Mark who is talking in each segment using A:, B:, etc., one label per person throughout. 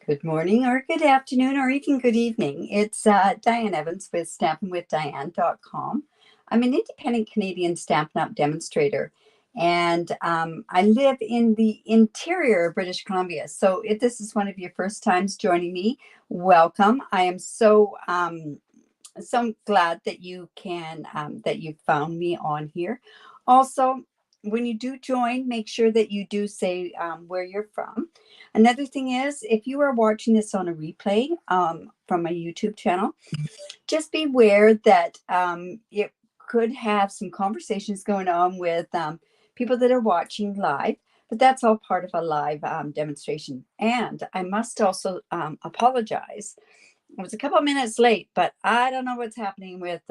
A: Good morning or good afternoon or even good evening. It's Diane Evans with stampinwithdiane.com. I'm an independent Canadian Stampin' Up demonstrator, and I live in the interior of British Columbia. So if this is one of your first times joining me, welcome. I am so glad that you found me on here. Also, when you do join, make sure that you do say where you're from. Another thing is, if you are watching this on a replay from my YouTube channel, just beware that it could have some conversations going on with people that are watching live, but that's all part of a live demonstration. And I must also apologize. I was a couple of minutes late, but I don't know what's happening with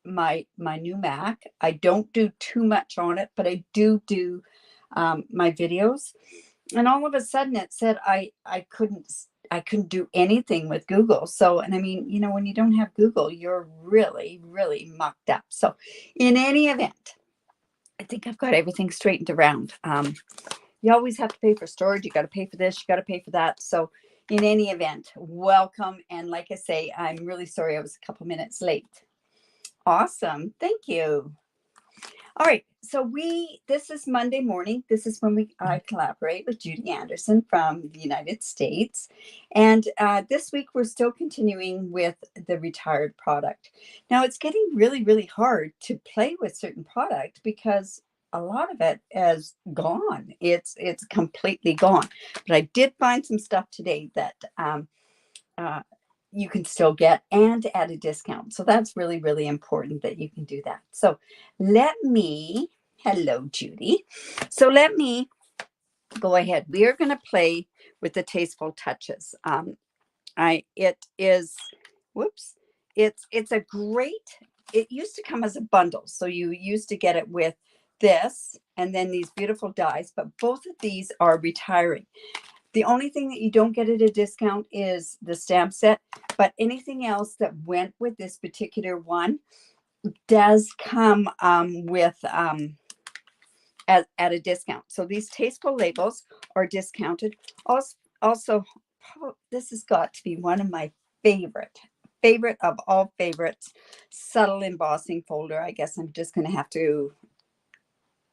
A: my new Mac. I don't do too much on it, but I do my videos. And all of a sudden it said I couldn't do anything with Google. So, and I mean, you know, when you don't have Google, you're really, really mucked up. So in any event, I think I've got everything straightened around. You always have to pay for storage. You got to pay for this. You got to pay for that. So in any event, welcome. And like I say, I'm really sorry I was a couple minutes late. Awesome. Thank you. All right. So this is Monday morning. This is when I collaborate with Judy Anderson from the United States. And this week we're still continuing with the retired product. Now it's getting really, really hard to play with certain product because a lot of it is gone. It's completely gone. But I did find some stuff today that you can still get and at a discount. So that's really, really important that you can do that. So hello, Judy. So let me go ahead. We are going to play with the Tasteful Touches. It's a great, it used to come as a bundle. So you used to get it with this and then these beautiful dies, but both of these are retiring. The only thing that you don't get at a discount is the stamp set, but anything else that went with this particular one does come at a discount. So these Tasteful labels are discounted. Also, this has got to be one of my favorite of all favorites, subtle embossing folder. I guess I'm just going to have to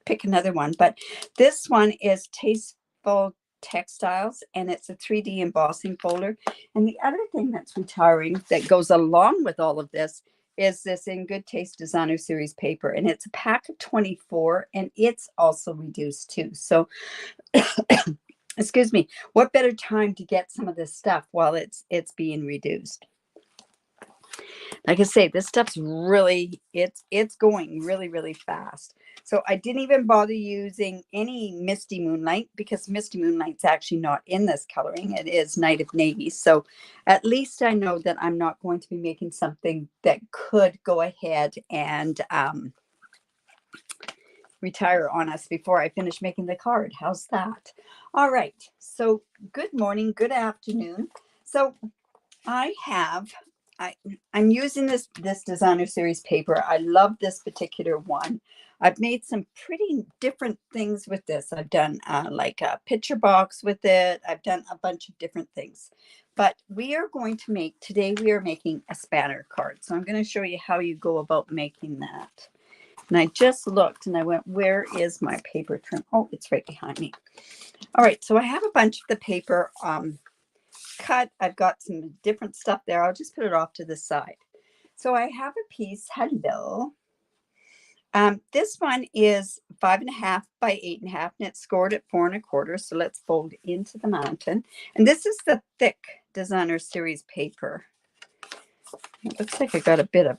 A: pick another one, but this one is Tasteful Textiles, and it's a 3D embossing folder. And the other thing that's retiring that goes along with all of this is this In Good Taste Designer Series paper, and it's a pack of 24, and it's also reduced too. So excuse me, what better time to get some of this stuff while it's being reduced? Like I say, this stuff's really, it's going really, really fast. So I didn't even bother using any Misty Moonlight because Misty Moonlight's actually not in this coloring. It is Night of Navy. So at least I know that I'm not going to be making something that could go ahead and retire on us before I finish making the card. How's that? All right. So good morning, good afternoon. So I'm using this designer series paper. I love this particular one. I've made some pretty different things with this. I've done like a picture box with it. I've done a bunch of different things. But we are making a spanner card. So I'm going to show you how you go about making that. And I just looked and I went, where is my paper trim? Oh, it's right behind me. All right. So I have a bunch of the paper cut. I've got some different stuff there. I'll just put it off to the side. So I have a piece. Hello. This one is 5.5 by 8.5, and it's scored at 4 1/4. So let's fold into the mountain. And this is the thick designer series paper. It looks like I got a bit of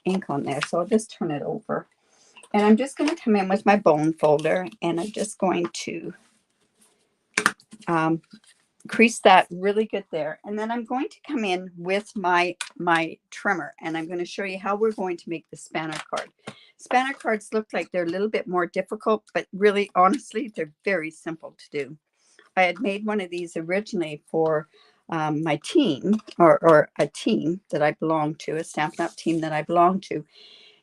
A: ink on there, so I'll just turn it over. And I'm just going to come in with my bone folder, and I'm just going to crease that really good there. And then I'm going to come in with my trimmer, and I'm going to show you how we're going to make the spanner card. Spanner cards look like they're a little bit more difficult, but really, honestly, they're very simple to do. I had made one of these originally for my team or a team that I belong to, a Stampin' Up team that I belong to.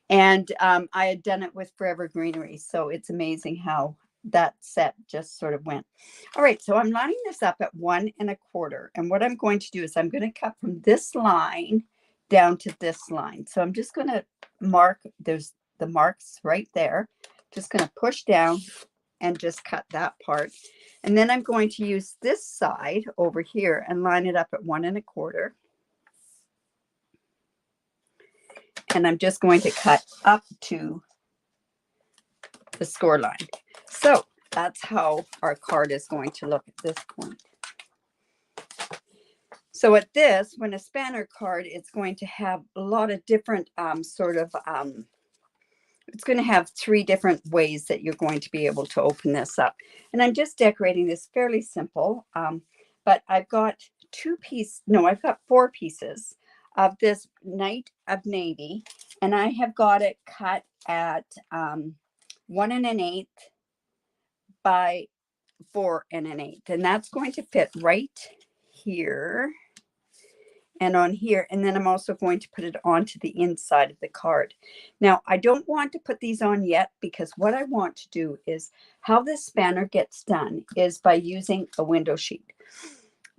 A: And I had done it with Forever Greenery. So it's amazing how that set just sort of went. All right, so I'm lining this up at 1 1/4. And what I'm going to do is I'm going to cut from this line down to this line. So I'm just going to mark, there's the marks right there. Just going to push down and just cut that part. And then I'm going to use this side over here and line it up at 1 1/4. And I'm just going to cut up to the score line. So that's how our card is going to look at this point. So at this, when a spanner card, it's going to have a lot of different it's going to have 3 different ways that you're going to be able to open this up. And I'm just decorating this fairly simple, but I've got 4 pieces of this Night of Navy, and I have got it cut at 1 1/8 by 4 1/8, and that's going to fit right here and on here. And then I'm also going to put it onto the inside of the card. Now, I don't want to put these on yet, because what I want to do is, how this spanner gets done is by using a window sheet.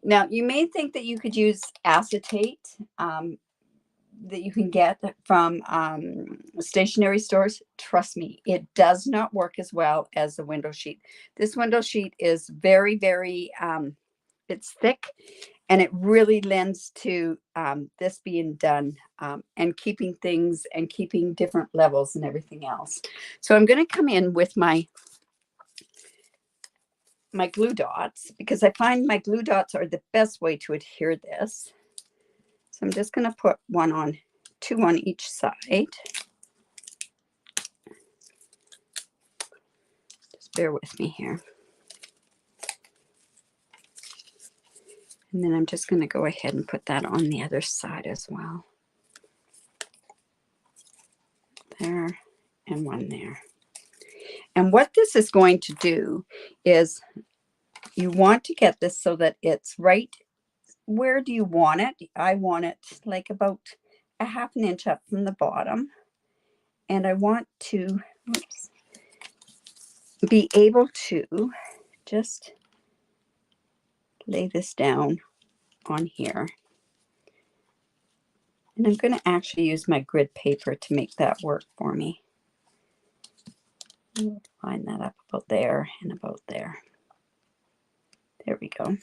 A: Now, you may think that you could use acetate that you can get from stationery stores. Trust me, it does not work as well as the window sheet. This window sheet is very, very, it's thick, and it really lends to this being done and keeping things and keeping different levels and everything else. So I'm going to come in with my glue dots, because I find my glue dots are the best way to adhere this. So I'm just going to put 2 on each side. Just bear with me here. And then I'm just going to go ahead and put that on the other side as well. There, and 1 there. And what this is going to do is, you want to get this so that it's right. Where do you want it? I want it like about a 1/2 inch up from the bottom. And I want to be able to just lay this down on here. And I'm going to actually use my grid paper to make that work for me. Line that up about there and about there. There we go.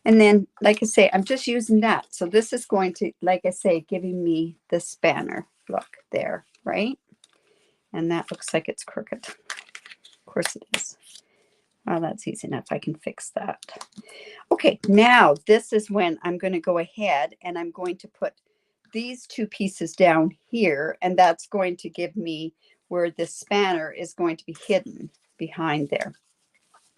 A: And then, like I say, I'm just using that. So this is going to, like I say, giving me the spanner look there, right? And that looks like it's crooked. Of course it is. Well, that's easy enough. I can fix that. Okay, now this is when I'm going to go ahead and I'm going to put these 2 pieces down here, and that's going to give me where this spanner is going to be hidden behind there.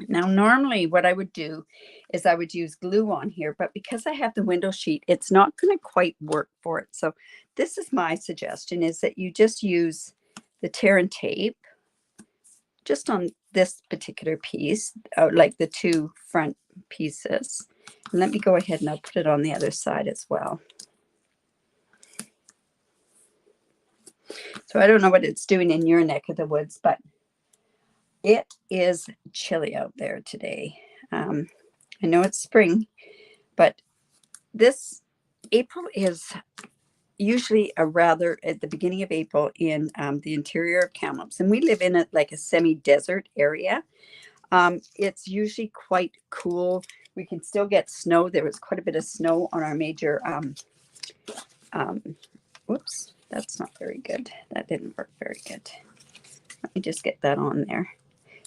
A: Now, normally what I would do is I would use glue on here, but because I have the window sheet, it's not going to quite work for it. So this is my suggestion, is that you just use the tear and tape just on this particular piece, like the 2 front pieces. And let me go ahead and I'll put it on the other side as well. So I don't know what it's doing in your neck of the woods, but it is chilly out there today. I know it's spring, but this April is usually at the beginning of April in the interior of Kamloops, and we live in like a semi-desert area. It's usually quite cool. We can still get snow. There was quite a bit of snow on our major. Whoops, that's not very good. That didn't work very good. Let me just get that on there.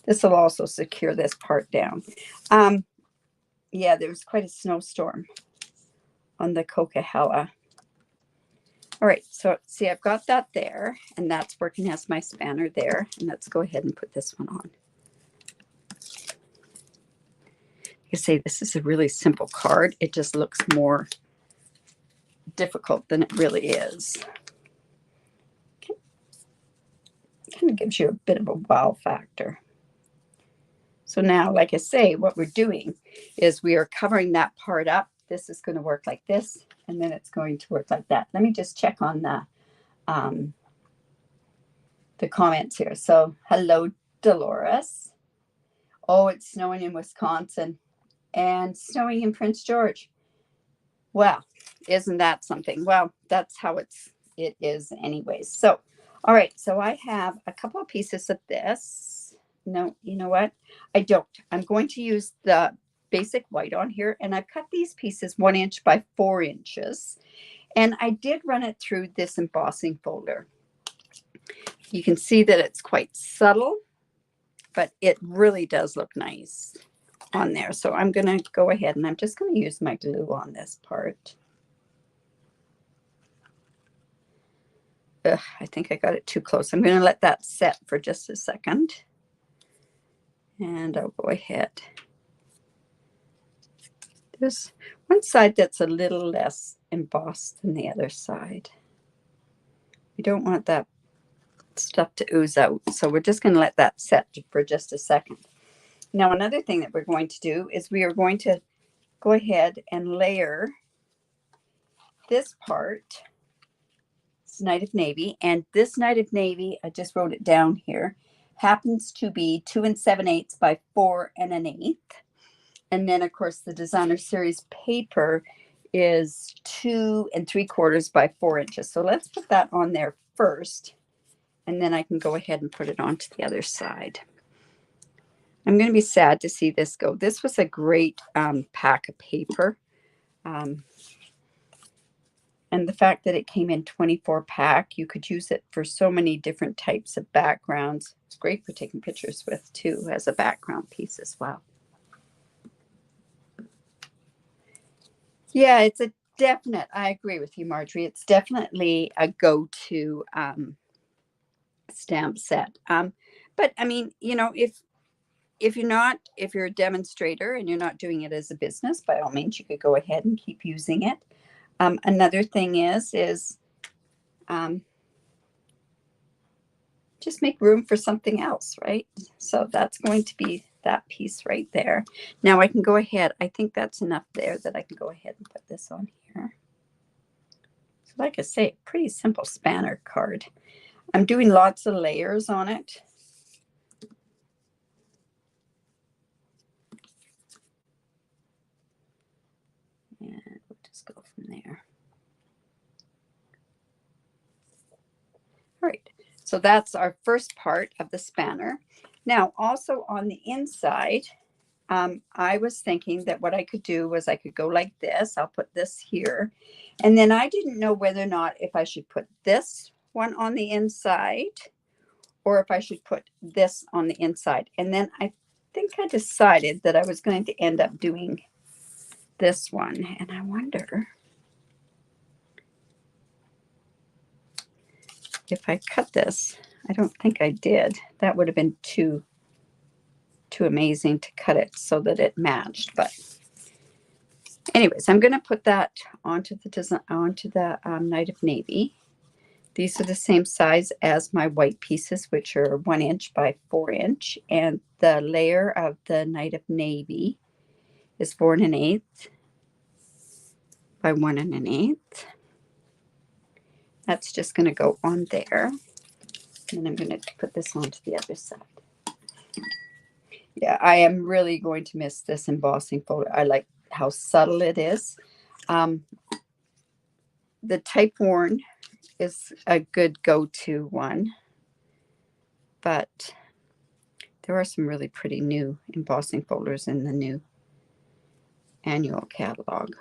A: This will also secure this part down. Yeah, there was quite a snowstorm on the Coquihalla. All right, so see, I've got that there, and that's working as my spanner there. And let's go ahead and put this one on. Like I say, this is a really simple card. It just looks more difficult than it really is. Okay. Kind of gives you a bit of a wow factor. So now, like I say, what we're doing is we are covering that part up. This is going to work like this, and then it's going to work like that. Let me just check on the comments here. So, hello, Dolores. Oh, it's snowing in Wisconsin and snowing in Prince George. Well, isn't that something? Well, that's how it is anyways. So, all right. So I have a couple of pieces of this. No, you know what? I don't. I'm going to use the basic white on here, and I've cut these pieces 1 inch by 4 inches. And I did run it through this embossing folder. You can see that it's quite subtle, but it really does look nice on there. So I'm going to go ahead and I'm just going to use my glue on this part. Ugh, I think I got it too close. I'm going to let that set for just a second. And I'll go ahead. There's one side that's a little less embossed than the other side. You don't want that stuff to ooze out. So we're just going to let that set for just a second. Now, another thing that we're going to do is we are going to go ahead and layer this part. It's Night of Navy. And this Night of Navy, I just wrote it down here, happens to be 2 7/8 by 4 1/8. And then, of course, the Designer Series paper is 2 3/4 by 4 inches. So let's put that on there first. And then I can go ahead and put it onto the other side. I'm going to be sad to see this go. This was a great pack of paper. And the fact that it came in 24 pack, you could use it for so many different types of backgrounds. It's great for taking pictures with too, as a background piece as well. Yeah, it's a definite, I agree with you, Marjorie. It's definitely a go-to stamp set. But I mean, you know, if you're a demonstrator and you're not doing it as a business, by all means, you could go ahead and keep using it. Another thing is just make room for something else, right? So that's going to be that piece right there. Now I can go ahead. I think that's enough there that I can go ahead and put this on here. So like I say, pretty simple spanner card. I'm doing lots of layers on it. And we'll just go from there. All right. So that's our first part of the spanner. Now, also on the inside, I was thinking that what I could do was I could go like this. I'll put this here. And then I didn't know whether or not if I should put this one on the inside or if I should put this on the inside. And then I think I decided that I was going to end up doing this one. And I wonder if I cut this. I don't think I did. That would have been too amazing to cut it so that it matched. But anyways, I'm going to put that onto the Night of Navy. These are the same size as my white pieces, which are 1 inch by 4 inch. And the layer of the Night of Navy is 4 1/8 by 1 1/8. That's just going to go on there. And then I'm going to put this onto the other side. Yeah, I am really going to miss this embossing folder. I like how subtle it is. The Type Worn is a good go-to one, but there are some really pretty new embossing folders in the new annual catalog.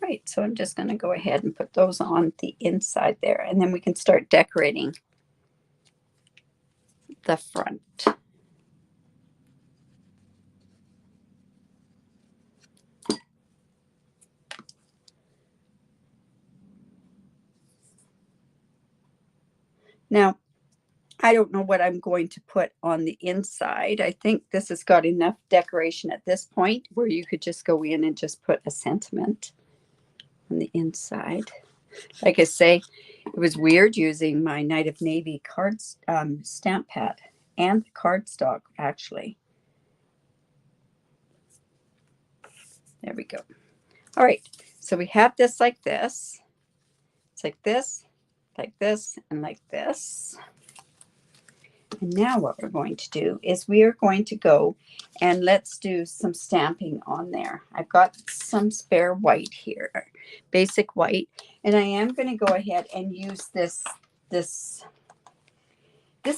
A: Right, so I'm just going to go ahead and put those on the inside there, and then we can start decorating the front. Now, I don't know what I'm going to put on the inside. I think this has got enough decoration at this point where you could just go in and just put a sentiment on the inside. Like I say, it was weird using my Night of Navy cards stamp pad and the cardstock, actually. There we go. All right, so we have this like this. It's like this, and like this. And now what we're going to do is we are going to go and let's do some stamping on there. I've got some spare white here, basic white, and I am going to go ahead and use this. This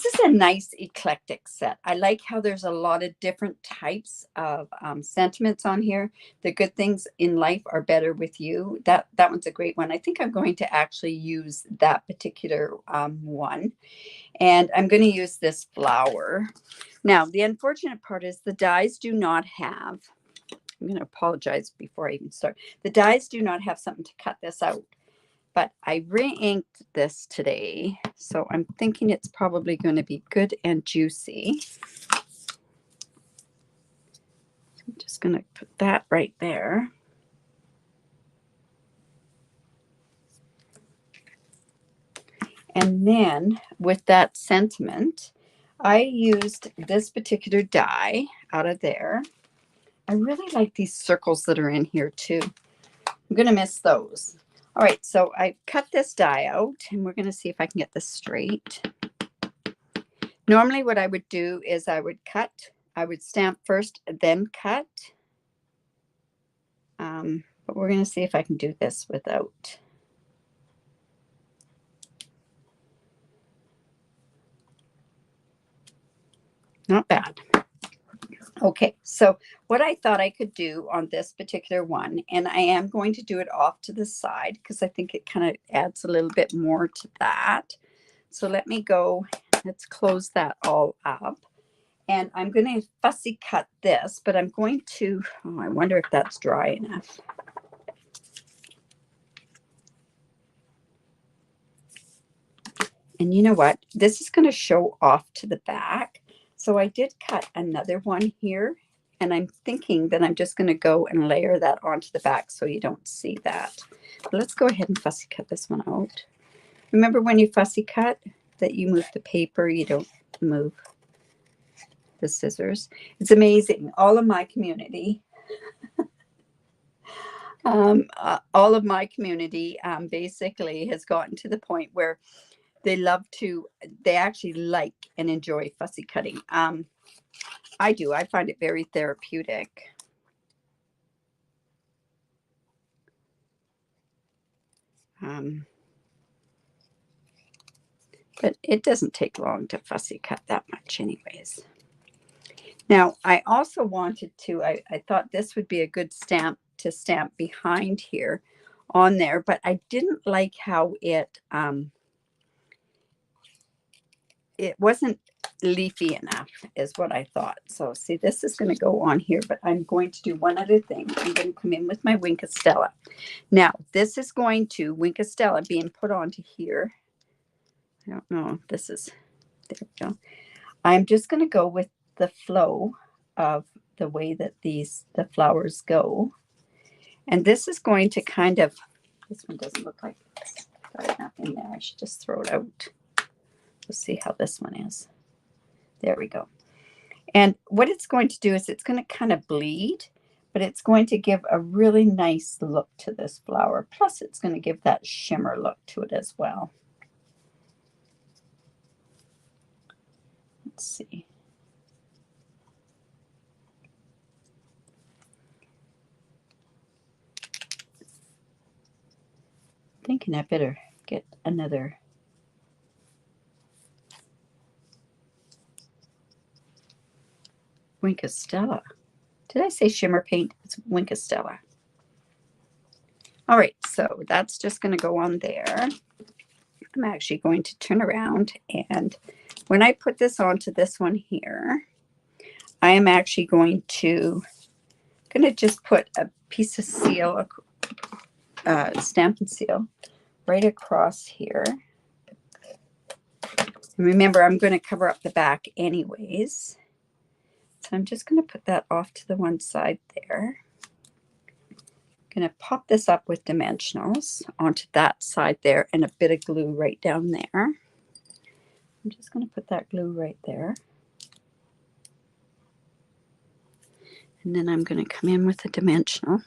A: is a nice eclectic set. I like how there's a lot of different types of sentiments on here. The good things in life are better with you. That one's a great one. I think I'm going to actually use that particular one. And I'm going to use this flower. Now, the unfortunate part is the dies do not have, I'm going to apologize before I even start. The dies do not have something to cut this out. But I re-inked this today, so I'm thinking it's probably going to be good and juicy. So I'm just going to put that right there. And then with that sentiment, I used this particular die out of there. I really like these circles that are in here too. I'm going to miss those. All right, so I cut this die out, and we're going to see if I can get this straight. Normally what I would do is I would stamp first, then cut. But we're going to see if I can do this without. Not bad. Okay, so what I thought I could do on this particular one, and I am going to do it off to the side because I think it kind of adds a little bit more to that. So let me go, let's close that all up. And I'm going to fussy cut this, but I'm going to, oh, I wonder if that's dry enough. And you know what? This is going to show off to the back. So I did cut another one here, and I'm thinking that I'm just going to go and layer that onto the back so you don't see that. But let's go ahead and fussy cut this one out. Remember when you fussy cut that you move the paper, you don't move the scissors. It's amazing. All of my community, basically has gotten to the point where they actually like and enjoy fussy cutting. I do. I find it very therapeutic. But it doesn't take long to fussy cut that much anyways. Now, I also wanted to, I thought this would be a good stamp to stamp behind here on there, but I didn't like how it wasn't leafy enough is what I thought. So see, this is going to go on here, but I'm going to do one other thing. I'm going to come in with my Wink of Stella. Now, this is going to, Wink of Stella being put onto here. I don't know. This is, there we go. I'm just going to go with the flow of the way that the flowers go. And this is going to kind of, this one doesn't look like it's got enough in there. I should just throw it out. Let's see how this one is. There we go. And what it's going to do is it's going to kind of bleed, but it's going to give a really nice look to this flower. Plus, it's going to give that shimmer look to it as well. Let's see. Thinking I better get another Wink of Stella. Did I say shimmer paint? It's Wink of Stella. All right, so that's just going to go on there. I'm actually going to turn around, and when I put this onto this one here, I am actually going to just put a piece of seal, Stampin' Seal, right across here. And remember, I'm going to cover up the back anyways. So I'm just going to put that off to the one side there. I'm going to pop this up with dimensionals onto that side there and a bit of glue right down there. I'm just going to put that glue right there. And then I'm going to come in with a dimensional.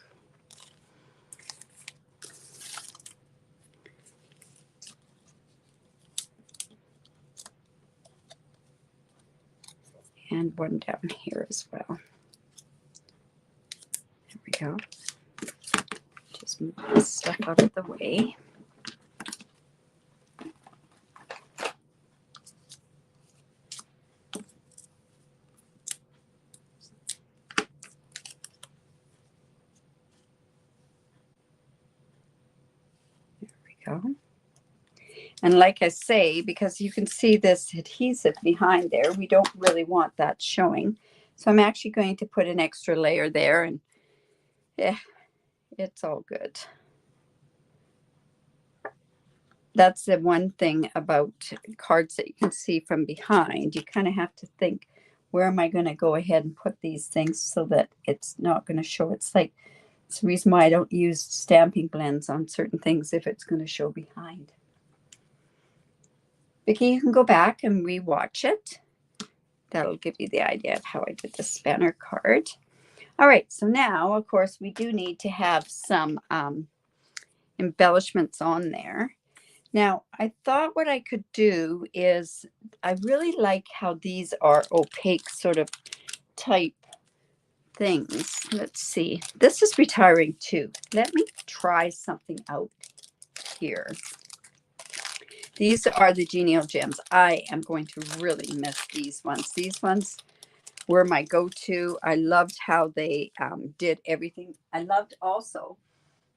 A: one down here as well. There we go. Just move this stuff out of the way. Go. And like I say, because you can see this adhesive behind there, we don't really want that showing. So I'm actually going to put an extra layer there, and it's all good. That's the one thing about cards that you can see from behind. You kind of have to think, where am I going to go ahead and put these things so that it's not going to show? It's like, it's the reason why I don't use stamping blends on certain things if it's going to show behind. Vicki, you can go back and re-watch it. That'll give you the idea of how I did the spanner card. All right, so now, of course, we do need to have some embellishments on there. Now, I thought what I could do is, I really like how these are opaque sort of type things. Let's see. This is retiring too. Let me try something out here. These are the Genial Gems. I am going to really miss these ones. These ones were my go-to. I loved how they did everything. I loved also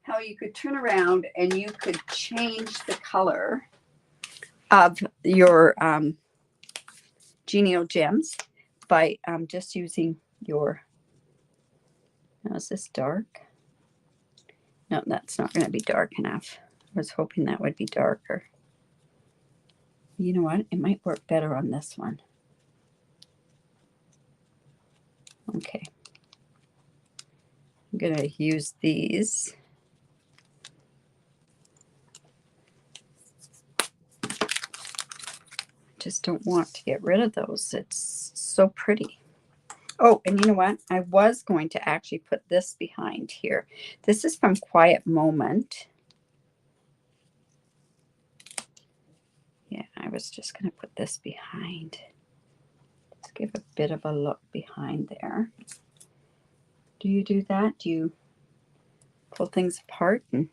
A: how you could turn around and you could change the color of your Genial Gems by just using your, now is this dark? No, that's not going to be dark enough. I was hoping that would be darker. You know what? It might work better on this one. Okay. I'm going to use these. Just don't want to get rid of those. It's so pretty. Oh, and you know what? I was going to actually put this behind here. This is from Quiet Moment. Yeah, I was just going to put this behind. Let's give a bit of a look behind there. Do you do that? Do you pull things apart? And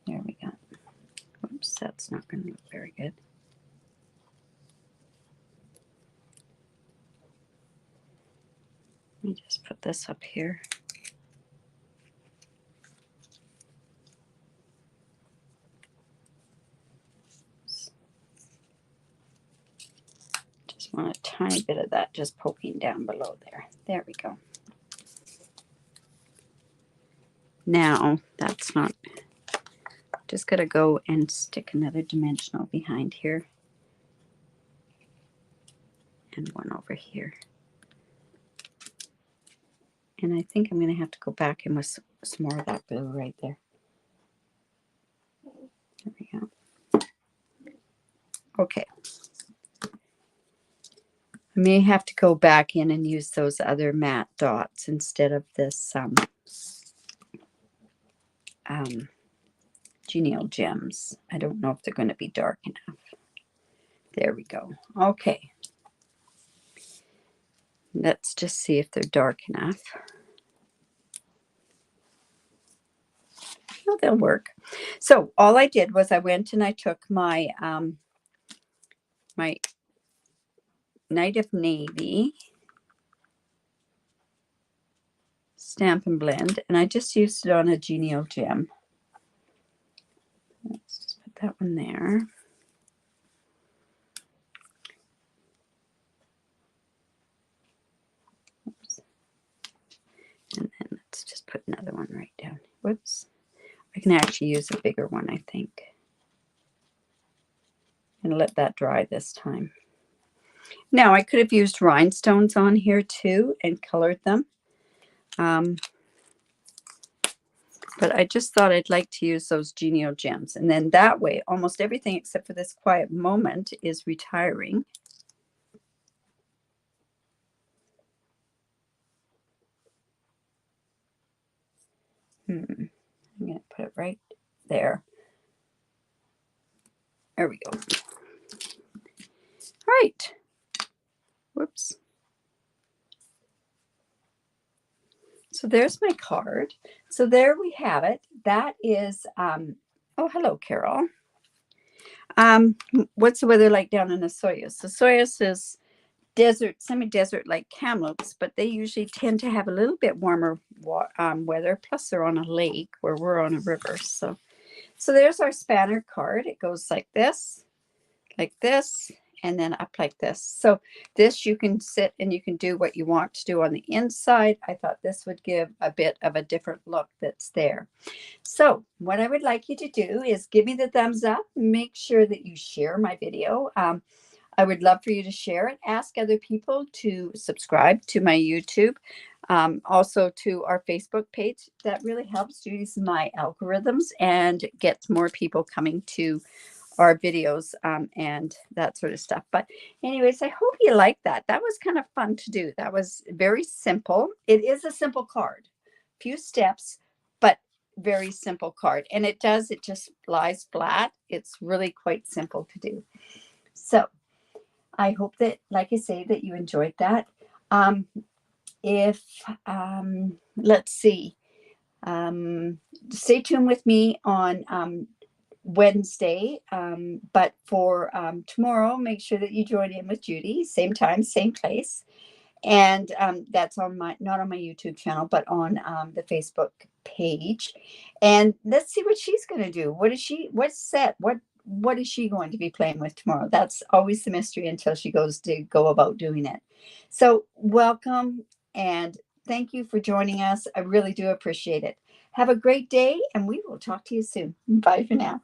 A: there we go. Oops, that's not going to look very good. Let me just put this up here. Just want a tiny bit of that just poking down below there. There we go. Now, that's not, just got to go and stick another dimensional behind here. And one over here. And I think I'm going to have to go back in with some more of that blue right there. There we go. Okay. I may have to go back in and use those other matte dots instead of this Genial Gems. I don't know if they're going to be dark enough. There we go. Okay. Let's just see if they're dark enough. Oh, they'll work. So all I did was I went and I took my my Night of Navy Stampin' Blend, and I just used it on a Genial Gem. Let's just put that one there. Oops. And then let's just put another one right down. Whoops. I can actually use a bigger one, I think. And let that dry this time. Now, I could have used rhinestones on here too and colored them. But I just thought I'd like to use those Genial Gems. And then that way, almost everything except for this Quiet Moment is retiring. I'm going to put it right there. There we go. right. Whoops. So there's my card. So there we have it. That is, oh, hello, Carol. What's the weather like down in Osoyoos? Osoyoos is desert, semi-desert like Kamloops, but they usually tend to have a little bit warmer weather. Plus they're on a lake where we're on a river. So there's our spanner card. It goes like this, and then up like this. So this you can sit and you can do what you want to do on the inside. I thought this would give a bit of a different look that's there. So what I would like you to do is give me the thumbs up. Make sure that you share my video. I would love for you to share it. Ask other people to subscribe to my YouTube, also to our Facebook page. That really helps use my algorithms and gets more people coming to our videos and that sort of stuff. But anyways, I hope you like that. That was kind of fun to do. That was very simple. It is a simple card, few steps, but very simple card. And it just lies flat. It's really quite simple to do. So I hope that, like I say, that you enjoyed that. Let's see, stay tuned with me on Wednesday. But for tomorrow, make sure that you join in with Judy, same time, same place. And that's on not on my YouTube channel, but on the Facebook page. And let's see what she's going to do. What is she going to be playing with tomorrow? That's always the mystery until she goes to go about doing it. So welcome and thank you for joining us. I really do appreciate it. Have a great day and we will talk to you soon. Bye for now.